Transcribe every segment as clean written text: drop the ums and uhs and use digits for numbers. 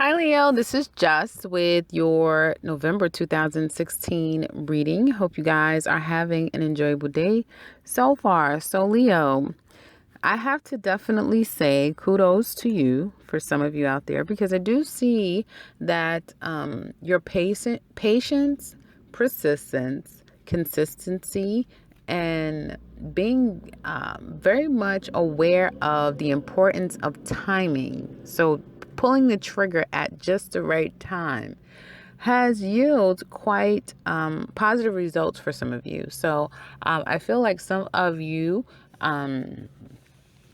Hi, Leo. This is Just with your November 2016 reading. Hope you guys are having an enjoyable day so far. So, Leo, I have to definitely say kudos to you for some of you out there because I do see that your patience, persistence, consistency, and being very much aware of the importance of timing. So, pulling the trigger at just the right time has yielded quite positive results for some of you. So, I feel like some of you.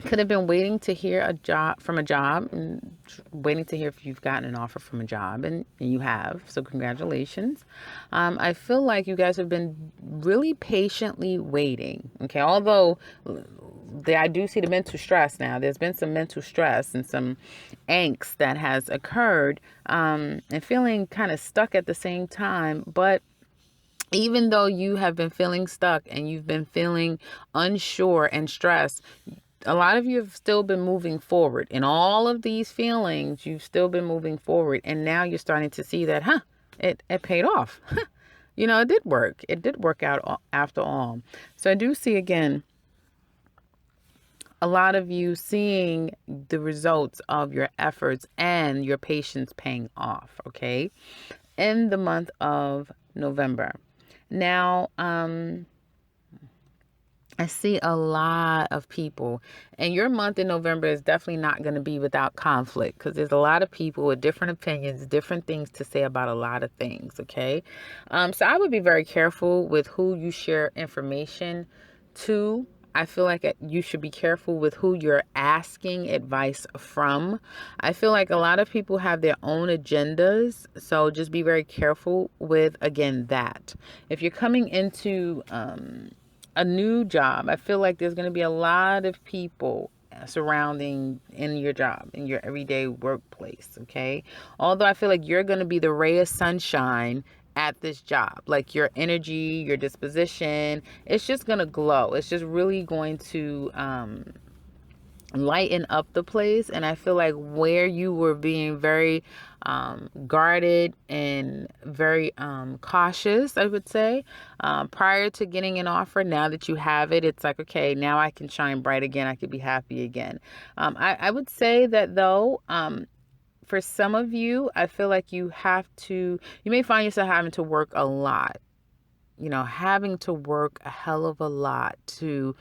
Could have been waiting to hear a job and waiting to hear if you've gotten an offer from a job, and you have, so congratulations. I feel like you guys have been really patiently waiting, okay, although I do see the mental stress now. There's been some mental stress and some angst that has occurred, and feeling kind of stuck at the same time. But even though you have been feeling stuck and you've been feeling unsure and stressed, a lot of you have still been moving forward. In all of these feelings, you've still been moving forward. And now you're starting to see that, it paid off. It did work. It did work out after all. So I do see again a lot of you seeing the results of your efforts and your patience paying off, okay, in the month of November. Now, I see a lot of people, and your month in November is definitely not going to be without conflict because there's a lot of people with different opinions, different things to say about a lot of things. Okay. So I would be very careful with who you share information to. I feel like you should be careful with who you're asking advice from. I feel like a lot of people have their own agendas. So just be very careful with, again, that. If you're coming into, a new job, I feel like there's going to be a lot of people surrounding in your job, in your everyday workplace, okay? Although I feel like you're going to be the ray of sunshine at this job. Like your energy, your disposition, it's just going to glow. It's just really going to lighten up the place. And I feel like where you were being very guarded and very cautious, I would say, prior to getting an offer, now that you have it, it's like, okay, now I can shine bright again. I could be happy again. I would say that though, for some of you, I feel like you may find yourself having to work a lot, having to work a hell of a lot to,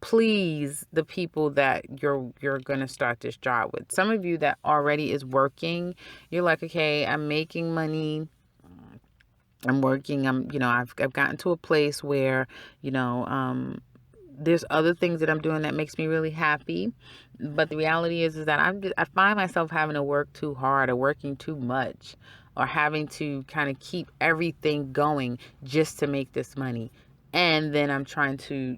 please the people that you're going to start this job with. Some of you that already is working, you're like, okay, I'm making money. I'm working. I've gotten to a place where, there's other things that I'm doing that makes me really happy. But the reality is that I find myself having to work too hard or working too much or having to kind of keep everything going just to make this money. And then I'm trying to,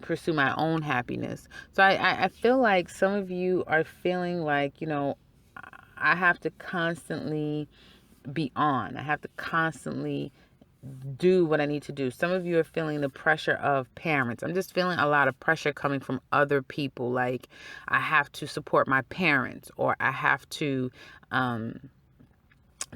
pursue my own happiness. So I feel like some of you are feeling like, I have to constantly be on. I have to constantly do what I need to do. Some of you are feeling the pressure of parents. I'm just feeling a lot of pressure coming from other people. Like I have to support my parents, or I have to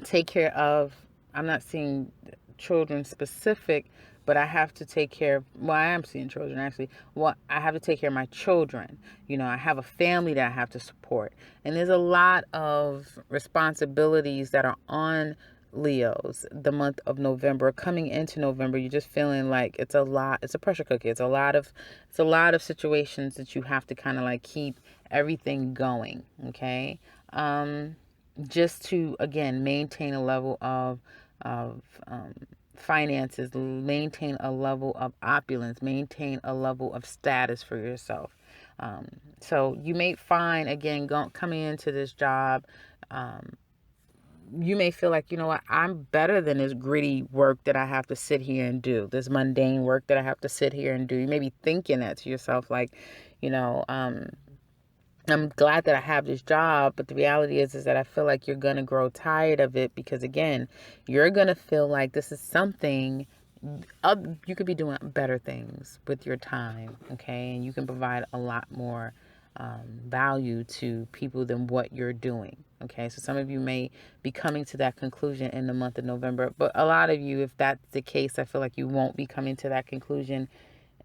take care of, I'm not seeing children specific, but I have to take care of, well, I am seeing children actually. Well, I have to take care of my children. I have a family that I have to support. And there's a lot of responsibilities that are on Leos the month of November. Coming into November, you're just feeling like it's a lot. It's a pressure cooker. It's a lot of situations that you have to kind of like keep everything going. Okay. Just to, again, maintain a level of finances, maintain a level of opulence, maintain a level of status for yourself. So you may find, again, coming into this job, you may feel like, you know what, I'm better than this gritty work that I have to sit here and do, this mundane work that I have to sit here and do. You may be thinking that to yourself, like, I'm glad that I have this job, but the reality is that I feel like you're going to grow tired of it because, again, you're going to feel like this is something you could be doing better things with your time, okay? And you can provide a lot more value to people than what you're doing. Okay, so some of you may be coming to that conclusion in the month of November, but a lot of you, if that's the case, I feel like you won't be coming to that conclusion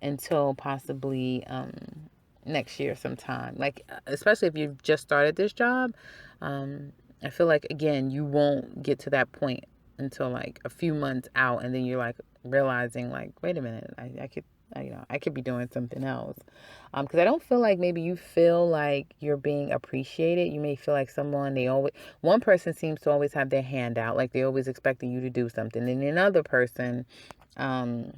until possibly next year sometime. Like, especially if you've just started this job, I feel like, again, you won't get to that point until like a few months out, and then you're like realizing, like, wait a minute, I could be doing something else. Because I don't feel like maybe you feel like you're being appreciated. You may feel like one person seems to always have their hand out, like they're always expecting you to do something, and another person, um,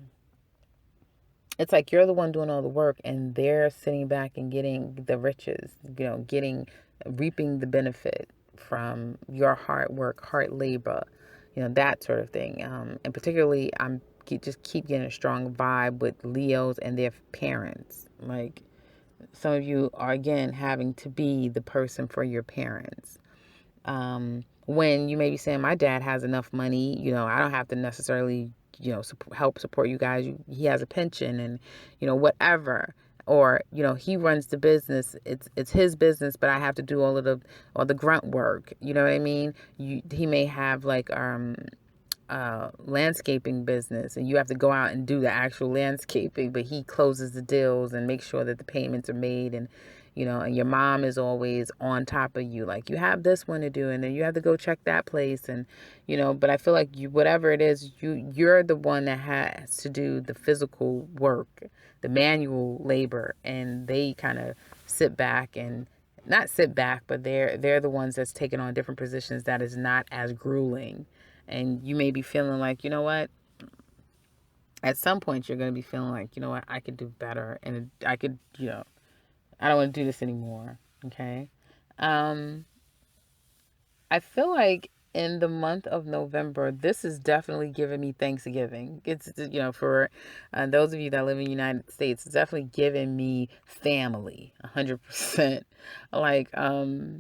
it's like you're the one doing all the work and they're sitting back and getting the riches, reaping the benefit from your hard work, hard labor, that sort of thing. And particularly, just keep getting a strong vibe with Leos and their parents. Like, some of you are, again, having to be the person for your parents. When you may be saying, my dad has enough money, I don't have to necessarily, help support you guys. He has a pension and, whatever. Or, he runs the business. It's his business, but I have to do all the grunt work. You know what I mean? He may have like, landscaping business, and you have to go out and do the actual landscaping, but he closes the deals and makes sure that the payments are made, and and your mom is always on top of you, like, you have this one to do, and then you have to go check that place, and but I feel like whatever it is, you're the one that has to do the physical work, the manual labor, and they kind of sit back and not sit back, but they're the ones that's taking on different positions that is not as grueling. And you may be feeling like, you know what? At some point, you're going to be feeling like, you know what? I could do better. And I could, I don't want to do this anymore. Okay. Um, I feel like in the month of November, this is definitely giving me Thanksgiving. It's, for those of you that live in the United States, it's definitely giving me family, 100%. Like, I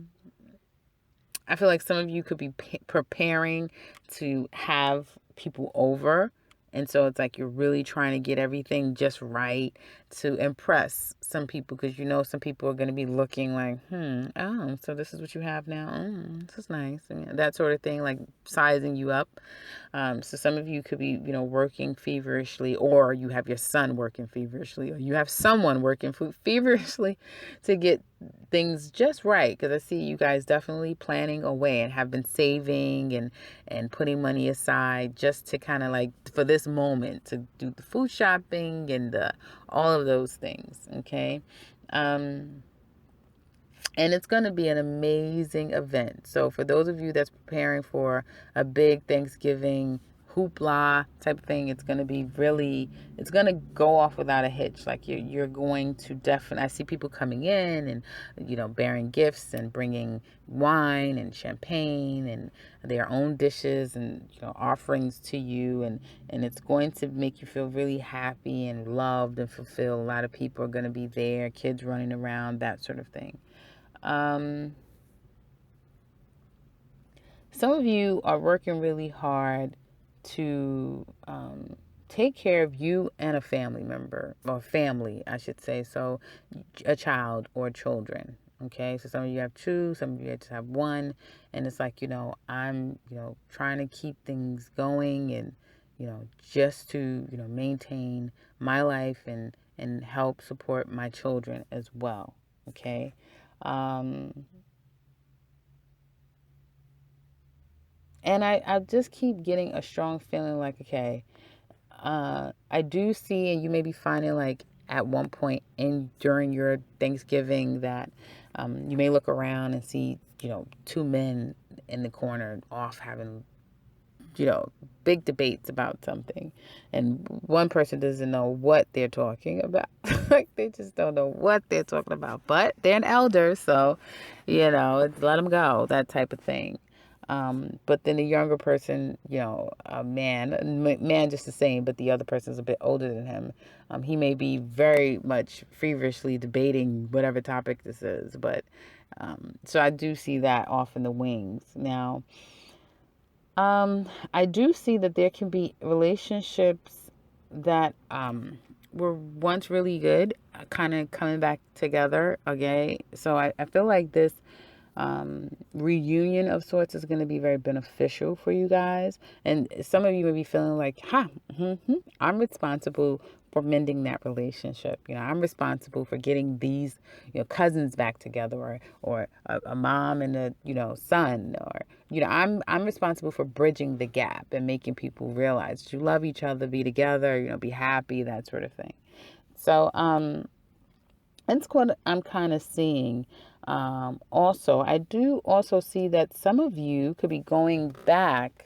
feel like some of you could be preparing to have people over. And so it's like you're really trying to get everything just right to impress some people, because some people are going to be looking like, oh, so this is what you have now. This is nice. And that sort of thing, like sizing you up. So some of you could be, working feverishly, or you have your son working feverishly, or you have someone working feverishly to get things just right. Because I see you guys definitely planning away and have been saving and putting money aside just to kind of like for this moment to do the food shopping and all of those things. Okay. And it's going to be an amazing event. So for those of you that's preparing for a big Thanksgiving hoopla type of thing, it's going to be it's going to go off without a hitch. Like you're going to definitely, I see people coming in and, bearing gifts and bringing wine and champagne and their own dishes and, offerings to you. And it's going to make you feel really happy and loved and fulfilled. A lot of people are going to be there, kids running around, that sort of thing. Some of you are working really hard to take care of you and a family member, or family, I should say. So, a child or children. Okay, so some of you have two, some of you just have one, and it's like, I'm, trying to keep things going and, just to, maintain my life and help support my children as well. Okay. And I just keep getting a strong feeling like, okay, I do see, and you may be finding like at one point during your Thanksgiving that you may look around and see, two men in the corner off having, big debates about something. And one person doesn't know what they're talking about. Like, they just don't know what they're talking about. But they're an elder, so, it's let them go, that type of thing. But then the younger person, a man just the same, but the other person's a bit older than him. He may be very much feverishly debating whatever topic this is. But so I do see that off in the wings. Now, I do see that there can be relationships that were once really good, kind of coming back together. Okay. So I feel like this reunion of sorts is going to be very beneficial for you guys. And some of you may be feeling like, I'm responsible for mending that relationship. I'm responsible for getting these, cousins back together, or a mom and a, son, or, I'm responsible for bridging the gap and making people realize that you love each other, be together, be happy, that sort of thing. So, that's what I'm kind of seeing. Also, I do also see that some of you could be going back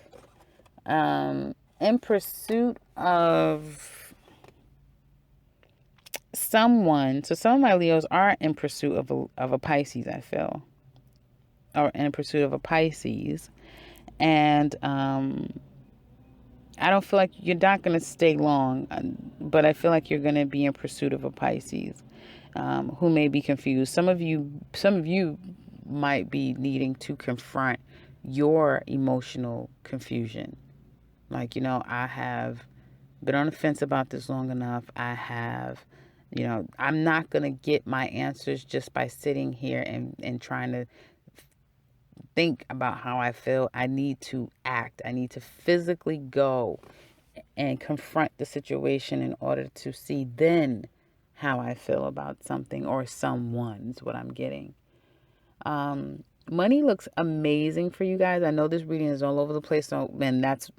in pursuit of someone. So some of my Leos are in pursuit of a Pisces, I feel, or in pursuit of a Pisces. And I don't feel like you're not going to stay long, but I feel like you're going to be in pursuit of a Pisces, who may be confused. Some of you might be needing to confront your emotional confusion. Like, I have been on the fence about this long enough. I'm not going to get my answers just by sitting here and trying to think about how I feel. I need to act. I need to physically go and confront the situation in order to see then how I feel about something or someone is what I'm getting. Money looks amazing for you guys. I know this reading is all over the place, so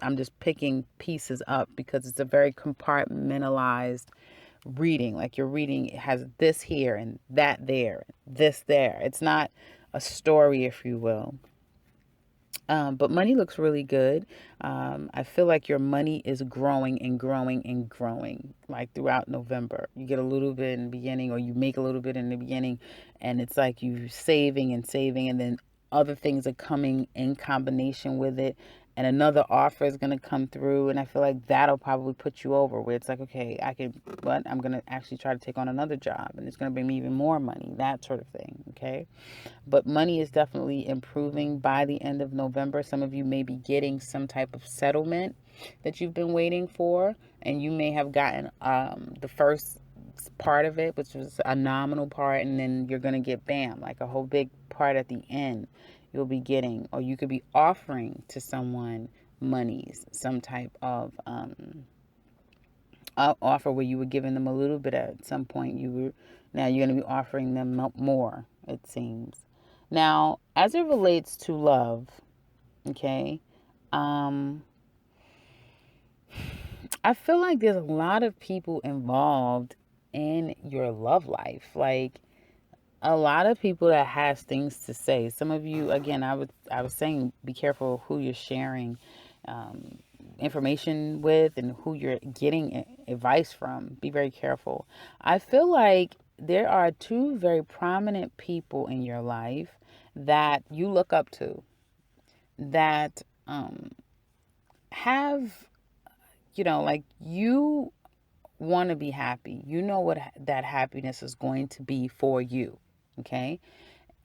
I'm just picking pieces up because it's a very compartmentalized reading. Like your reading has this here and that there, this there. It's not a story, if you will. But money looks really good. I feel like your money is growing and growing and growing, like throughout November. You get a little bit in the beginning, or you make a little bit in the beginning, and it's like you saving and saving, and then other things are coming in combination with it, and another offer is going to come through, and I feel like that'll probably put you over, where it's like, okay, I'm going to actually try to take on another job, and it's going to bring me even more money, that sort of thing, okay? But money is definitely improving by the end of November. Some of you may be getting some type of settlement that you've been waiting for, and you may have gotten the first part of it, which was a nominal part, and then you're going to get bam, like a whole big part at the end you'll be getting, or you could be offering to someone monies, some type of offer where you were giving them a little bit at some point. Now you're going to be offering them more, it seems. Now, as it relates to love, okay, I feel like there's a lot of people involved in your love life. Like a lot of people that has things to say. Some of you, again, I was saying, be careful who you're sharing information with and who you're getting advice from. Be very careful. I feel like there are two very prominent people in your life that you look up to, that have, like you want to be happy. You know what that happiness is going to be for you. Okay.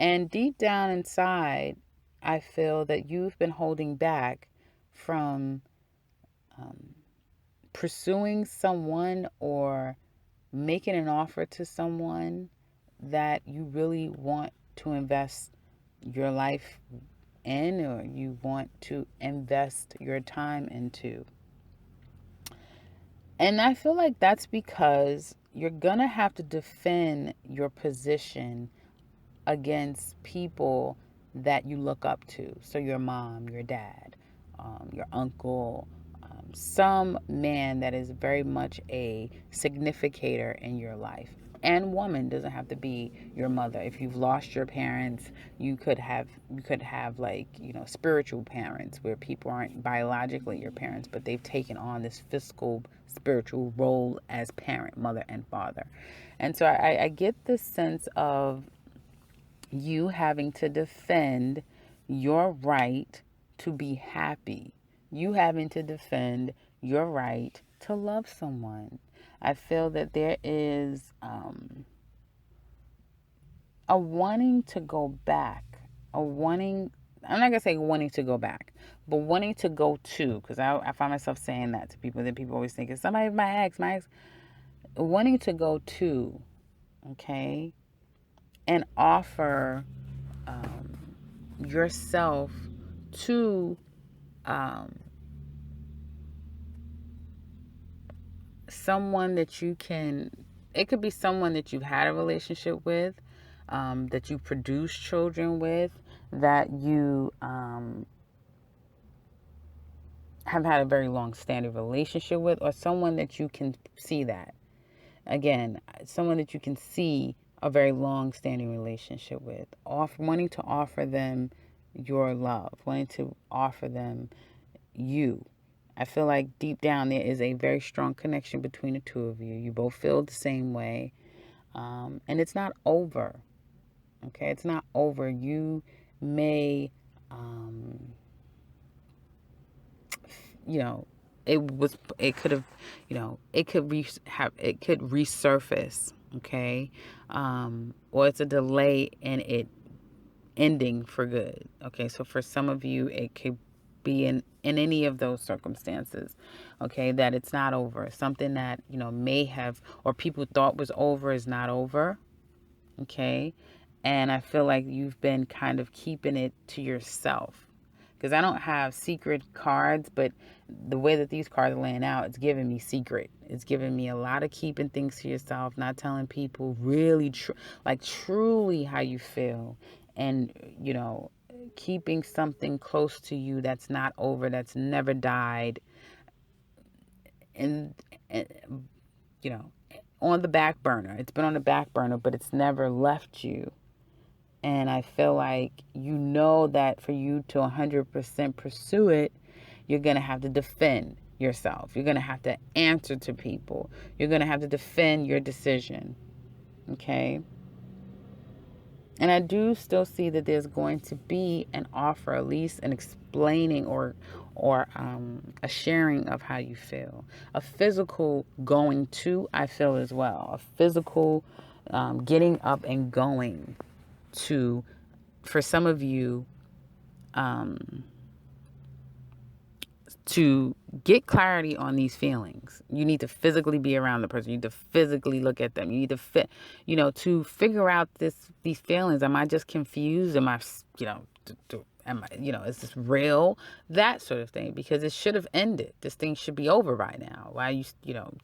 And deep down inside, I feel that you've been holding back from pursuing someone or making an offer to someone that you really want to invest your life in, or you want to invest your time into. And I feel like that's because you're going to have to defend your position against people that you look up to. So your mom, your dad, your uncle, some man that is very much a significator in your life. And woman, doesn't have to be your mother. If you've lost your parents, you could have like, spiritual parents, where people aren't biologically your parents, but they've taken on this physical spiritual role as parent, mother, and father. And so I get this sense of you having to defend your right to be happy. You having to defend your right to love someone. I feel that there is a wanting to go back, I'm not going to say wanting to go back, but wanting to go to, because I find myself saying that to people, that people always think, it's somebody, my ex, wanting to go to okay? And offer yourself to um, someone that you can, it could be someone that you've had a relationship with, that you produce children with, that you have had a very long standing relationship with, or someone that you can see that. Again, someone that you can see a very long standing relationship with, wanting to offer them your love, wanting to offer them you. I feel like deep down there is a very strong connection between the two of you. You both feel the same way. And it's not over. Okay? It's not over. You may, you know, it could have, it could it could resurface. Okay? Or it's a delay in it ending for good. Okay? So for some of you, it could be in any of those circumstances, okay, that it's not over. Something that, may have, or people thought was over, is not over, okay? And I feel like you've been kind of keeping it to yourself, because I don't have secret cards, but the way that these cards are laying out, it's giving me secret. It's giving me a lot of keeping things to yourself, not telling people really truly how you feel. And, keeping something close to you that's not over, that's never died, and on the back burner. It's been on the back burner, but it's never left you. And I feel like that for you to 100% pursue it, you're going to have to defend yourself. You're going to have to answer to people. You're going to have to defend your decision. Okay? And I do still see that there's going to be an offer, at least an explaining or a sharing of how you feel. A physical going to, I feel as well. A physical getting up and going to, for some of you, to get clarity on these feelings. You need to physically be around the person. You need to physically look at them. You need to to figure out these feelings. Am I just confused? Am I, am I, is this real? That sort of thing, because it should have ended. This thing should be over by now. Why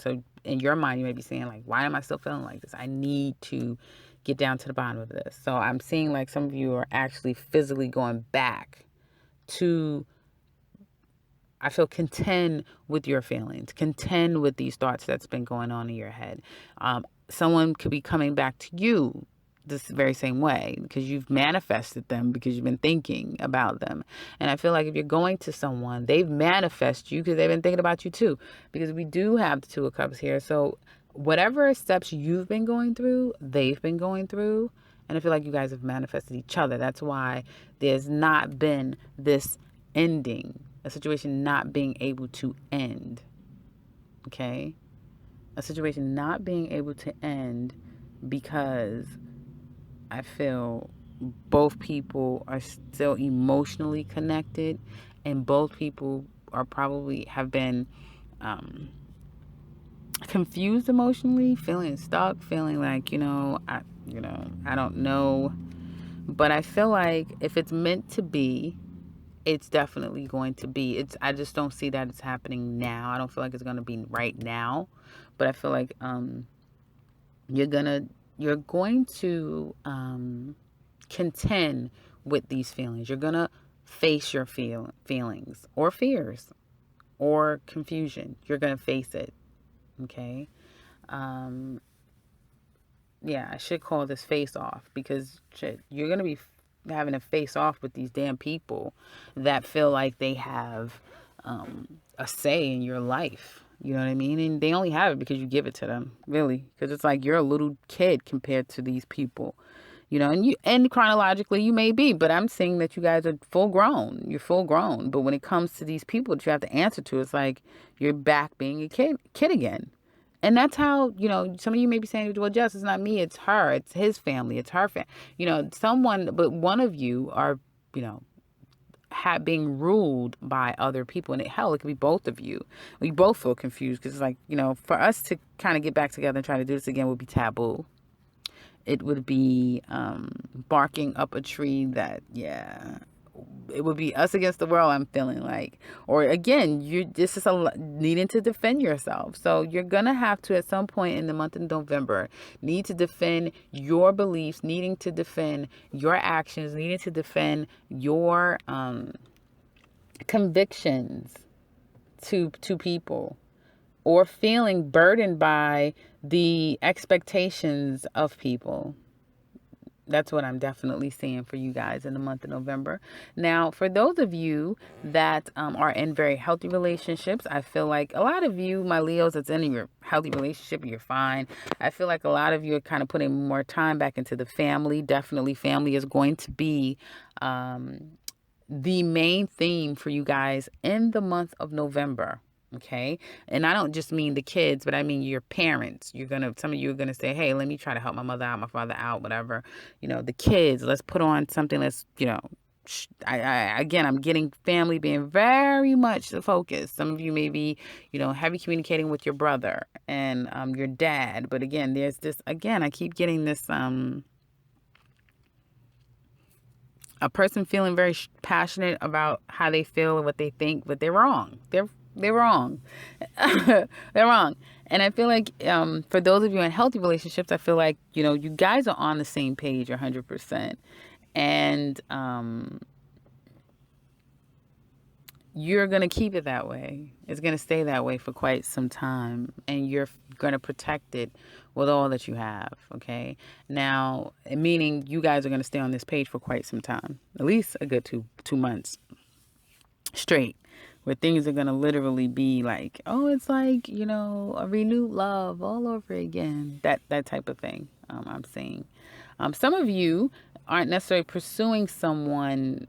so in your mind, you may be saying like, why am I still feeling like this? I need to get down to the bottom of this. So I'm seeing like some of you are actually physically going back to, I feel, contend with your feelings, contend with these thoughts that's been going on in your head. Someone could be coming back to you this very same way, because you've manifested them, because you've been thinking about them. And I feel like if you're going to someone, they've manifested you because they've been thinking about you too, because we do have the Two of Cups here. So whatever steps you've been going through, they've been going through. And I feel like you guys have manifested each other. That's why there's not been this ending, a situation not being able to end. Okay? A situation not being able to end because I feel both people are still emotionally connected, and both people are probably have been confused emotionally, feeling stuck, feeling like, I don't know. But I feel like if it's meant to be, it's definitely going to be. I just don't see that it's happening now. I don't feel like it's going to be right now, but I feel like you're going to contend with these feelings. You're going to face your feelings or fears or confusion. You're going to face it. Okay? Yeah, I should call this face off, because you're going to be having a face off with these damn people that feel like they have a say in your life. You know what I mean? And they only have it because you give it to them, really. Because it's like you're a little kid compared to these people. And chronologically you may be, but I'm saying that you guys are full grown. You're full grown. But when it comes to these people that you have to answer to, it's like you're back being a kid again. And that's how, some of you may be saying, well, Jess, it's not me, it's her, it's his family, it's her family. But one of you are, being ruled by other people. And it could be both of you. We both feel confused, because it's like, for us to kind of get back together and try to do this again would be taboo. it would be barking up a tree that, yeah, it would be us against the world, I'm feeling like. Or again, this is needing to defend yourself. So you're gonna have to, at some point in the month of November, need to defend your beliefs, needing to defend your actions, needing to defend your convictions to people, or feeling burdened by the expectations of people. That's what I'm definitely seeing for you guys in the month of November. Now, for those of you that are in very healthy relationships, I feel like a lot of you, my Leos, that's in your healthy relationship, you're fine. I feel like a lot of you are kind of putting more time back into the family. Definitely, family is going to be the main theme for you guys in the month of November. Okay. And I don't just mean the kids, but I mean your parents. Some of you are going to say, hey, let me try to help my mother out, my father out, whatever. The kids, let's put on something. Again, I'm getting family being very much the focus. Some of you may be, heavy communicating with your brother and your dad. But again, there's this, again, I keep getting this, a person feeling very passionate about how they feel and what they think, but they're wrong. They're wrong. They're wrong. And I feel like for those of you in healthy relationships, I feel like, you guys are on the same page 100%. And you're going to keep it that way. It's going to stay that way for quite some time. And you're going to protect it with all that you have. Okay. Now, meaning you guys are going to stay on this page for quite some time, at least a good two months straight, where things are going to literally be like, oh, it's like, a renewed love all over again. That type of thing. I'm seeing. Some of you aren't necessarily pursuing someone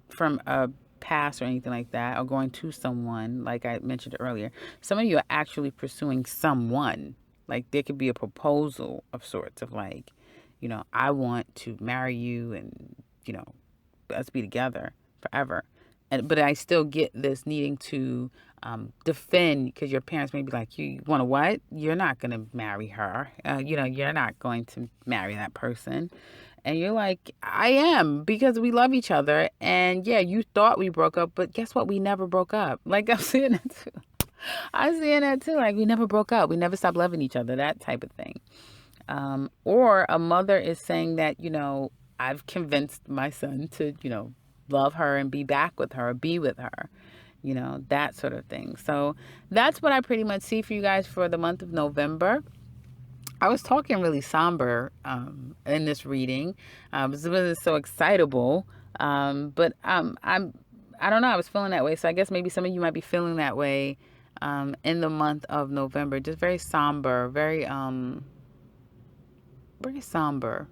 from a past or anything like that, or going to someone, like I mentioned earlier. Some of you are actually pursuing someone. Like there could be a proposal of sorts of like, I want to marry you and, us be together forever. But I still get this needing to defend, because your parents may be like, you want to what? You're not going to marry her. You're not going to marry that person. And you're like, I am, because we love each other. And yeah, you thought we broke up, but guess what? We never broke up. Like I'm seeing that too. I'm seeing that too. Like we never broke up. We never stopped loving each other. That type of thing. Or a mother is saying that, I've convinced my son to, love her and be back with her, be with her, that sort of thing. So that's what I pretty much see for you guys for the month of November. I was talking really somber in this reading. It was so excitable. But I don't know. I was feeling that way. So I guess maybe some of you might be feeling that way in the month of November. Just very somber, very somber.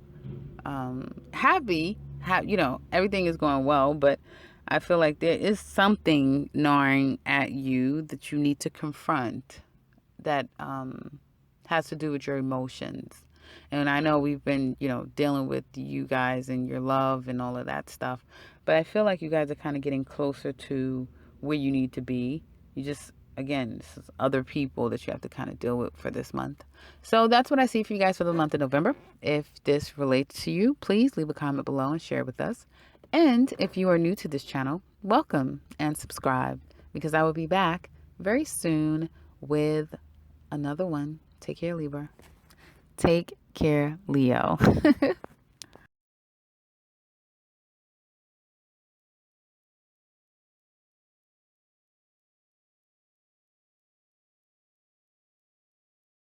Happy, everything is going well, but I feel like there is something gnawing at you that you need to confront that has to do with your emotions. And I know we've been, dealing with you guys and your love and all of that stuff, but I feel like you guys are kind of getting closer to where you need to be. You just, again, this is other people that you have to kind of deal with for this month. So that's what I see for you guys for the month of November. If this relates to you, please leave a comment below and share with us. And if you are new to this channel, welcome and subscribe, because I will be back very soon with another one. Take care, Libra. Take care, Leo.